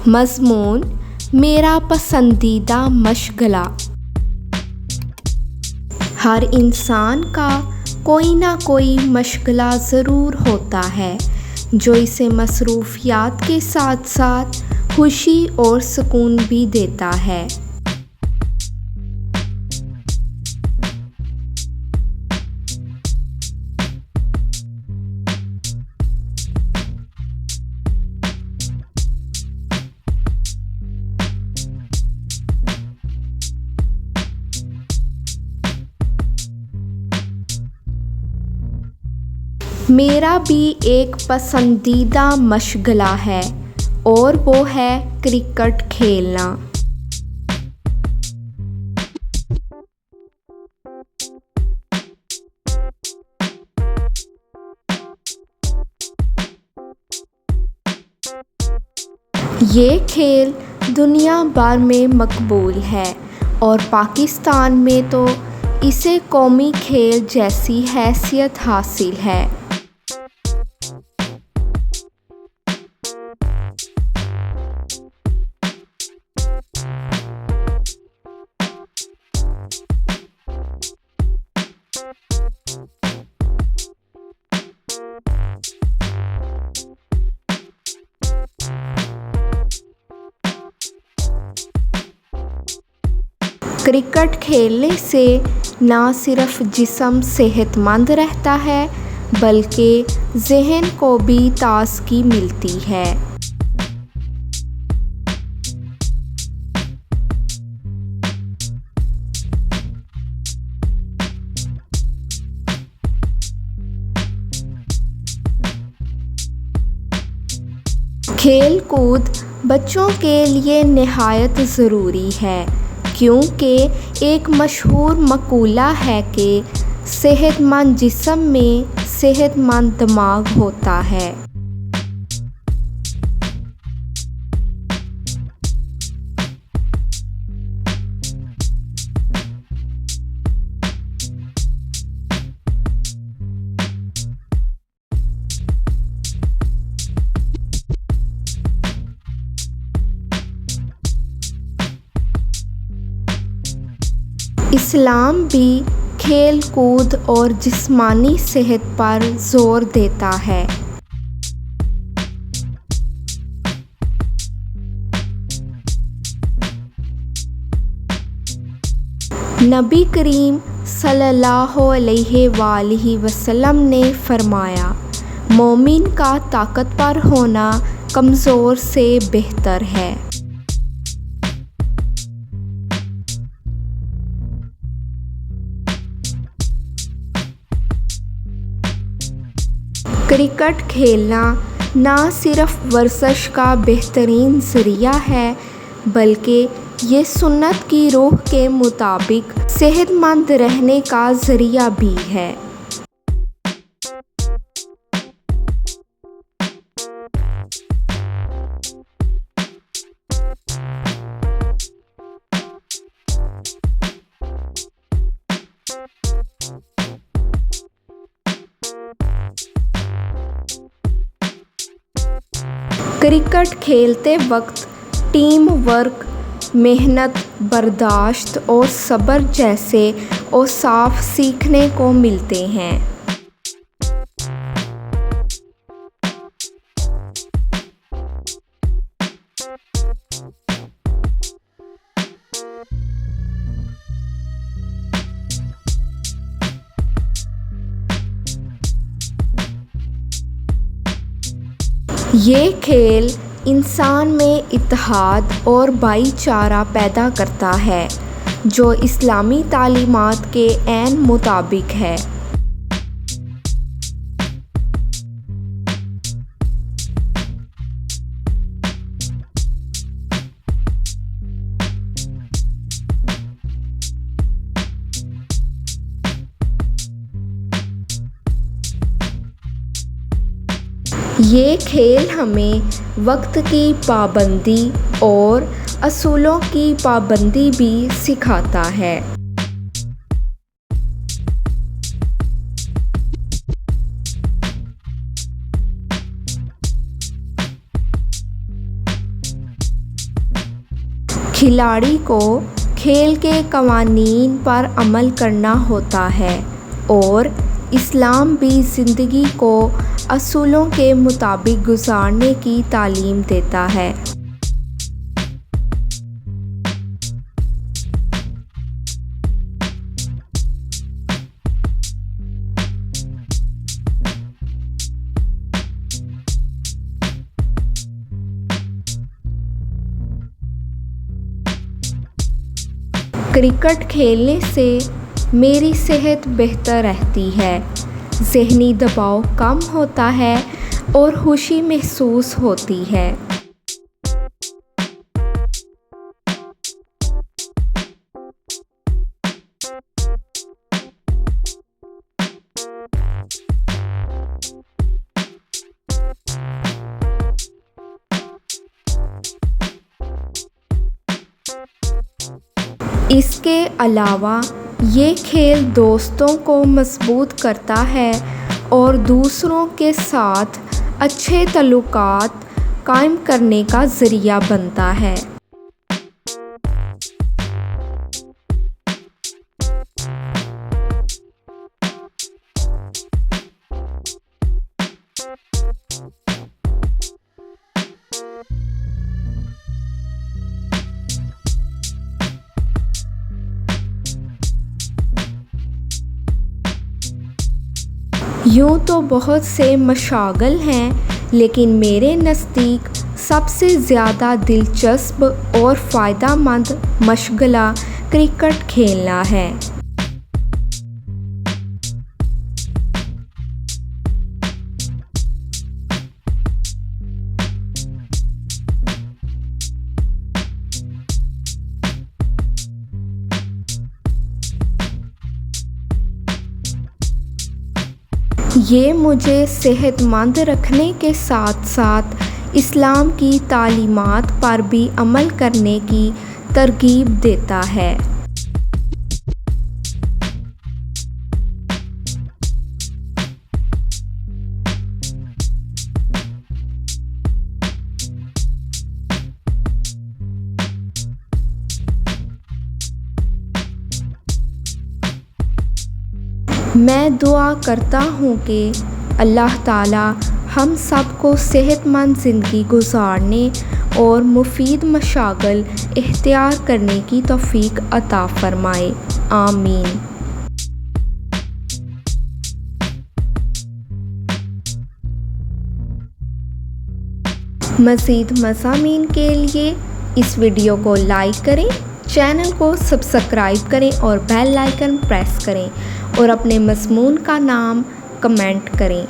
मज़मून मेरा पसंदीदा मशगला। हर इंसान का कोई ना कोई मशगला ज़रूर होता है जो इसे मसरूफ़ियात के साथ साथ खुशी और सुकून भी देता है। मेरा भी एक पसंदीदा मशगला है और वो है क्रिकेट खेलना। ये खेल दुनिया भर में मकबूल है और पाकिस्तान में तो इसे कौमी खेल जैसी हैसियत हासिल है। क्रिकेट खेलने से ना सिर्फ जिस्म सेहतमंद रहता है बल्कि ज़हन को भी ताज़गी मिलती है। खेल कूद बच्चों के लिए निहायत ज़रूरी है क्योंकि एक मशहूर मक़ूला है कि सेहतमंद जिस्म में सेहतमंद दिमाग होता है। इस्लाम भी खेल कूद और जिस्मानी सेहत पर ज़ोर देता है। नबी करीम सल्लल्लाहु अलैहि वसल्लम ने फरमाया, मोमिन का ताकतवर होना कमज़ोर से बेहतर है। क्रिकेट खेलना ना सिर्फ वर्जिश का बेहतरीन ज़रिया है बल्कि ये सुन्नत की रूह के मुताबिक सेहतमंद रहने का ज़रिया भी है। क्रिकेट खेलते वक्त टीम वर्क, मेहनत, बर्दाश्त और सब्र जैसे औसाफ सीखने को मिलते हैं। ये खेल इंसान में इत्तेहाद और भाईचारा पैदा करता है जो इस्लामी तालीमात के ऐन मुताबिक है। ये खेल हमें वक्त की पाबंदी और असूलों की पाबंदी भी सिखाता है। खिलाड़ी को खेल के कवानीन पर अमल करना होता है और इस्लाम भी ज़िंदगी को असूलों के मुताबिक गुजारने की तालीम देता है। क्रिकेट खेलने से मेरी सेहत बेहतर रहती है, ज़हनी दबाव कम होता है और खुशी महसूस होती है। इसके अलावा ये खेल दोस्तों को मजबूत करता है और दूसरों के साथ अच्छे ताल्लुकात कायम करने का ज़रिया बनता है। यूँ तो बहुत से मशागल हैं, लेकिन मेरे नज़दीक सबसे ज़्यादा दिलचस्प और फ़ायदेमंद मशगला क्रिकेट खेलना है। ये मुझे सेहतमंद रखने के साथ साथ इस्लाम की तालीमात पर भी अमल करने की तरगीब देता है। मैं दुआ करता हूँ कि अल्लाह ताला हम सब को सेहतमंद ज़िंदगी गुजारने और मुफीद मशागल इख्तियार करने की तौफीक अता फ़रमाए। आमीन। मज़ीद मज़ामीन के लिए इस वीडियो को लाइक करें, चैनल को सब्सक्राइब करें और बेल आइकन प्रेस करें और अपने मज़मून का नाम कमेंट करें।